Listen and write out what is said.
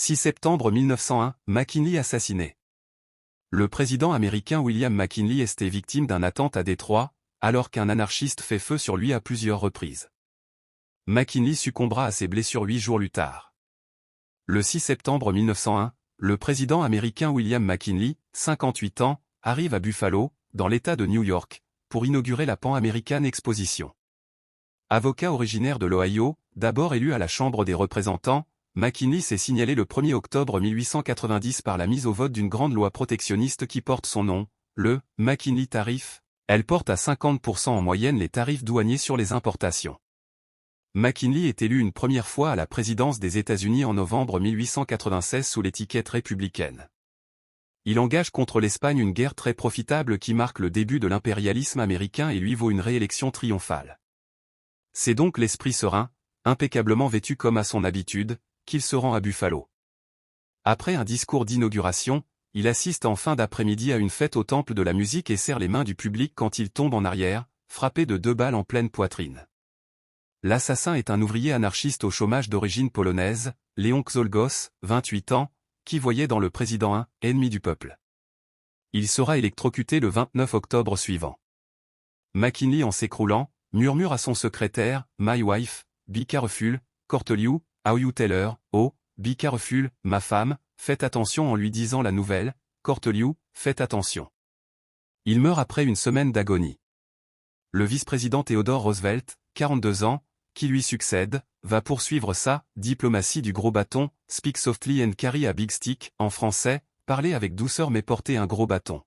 6 septembre 1901, McKinley assassiné. Le président américain William McKinley était victime d'un attentat à Détroit, alors qu'un anarchiste fait feu sur lui à plusieurs reprises. McKinley succombera à ses blessures 8 jours plus tard. Le 6 septembre 1901, le président américain William McKinley, 58 ans, arrive à Buffalo, dans l'État de New York, pour inaugurer la Pan American Exposition. Avocat originaire de l'Ohio, d'abord élu à la Chambre des représentants, McKinley s'est signalé le 1er octobre 1890 par la mise au vote d'une grande loi protectionniste qui porte son nom, le McKinley Tariff. Elle porte à 50% en moyenne les tarifs douaniers sur les importations. McKinley est élu une première fois à la présidence des États-Unis en novembre 1896 sous l'étiquette républicaine. Il engage contre l'Espagne une guerre très profitable qui marque le début de l'impérialisme américain et lui vaut une réélection triomphale. C'est donc l'esprit serein, impeccablement vêtu comme à son habitude, qu'il se rend à Buffalo. Après un discours d'inauguration, il assiste en fin d'après-midi à une fête au temple de la musique et serre les mains du public quand il tombe en arrière, frappé de 2 balles en pleine poitrine. L'assassin est un ouvrier anarchiste au chômage d'origine polonaise, Léon Czolgosz, 28 ans, qui voyait dans le président un « ennemi du peuple ». Il sera électrocuté le 29 octobre suivant. McKinley en s'écroulant, murmure à son secrétaire, « My wife, be careful, Cortelyou, how you tell her, oh, be careful, ma femme, faites attention » en lui disant la nouvelle, « Cortelyou, faites attention ». Il meurt après une semaine d'agonie. Le vice-président Theodore Roosevelt, 42 ans, qui lui succède, va poursuivre sa « diplomatie du gros bâton », speak softly and carry a big stick, en français, parler avec douceur mais porter un gros bâton.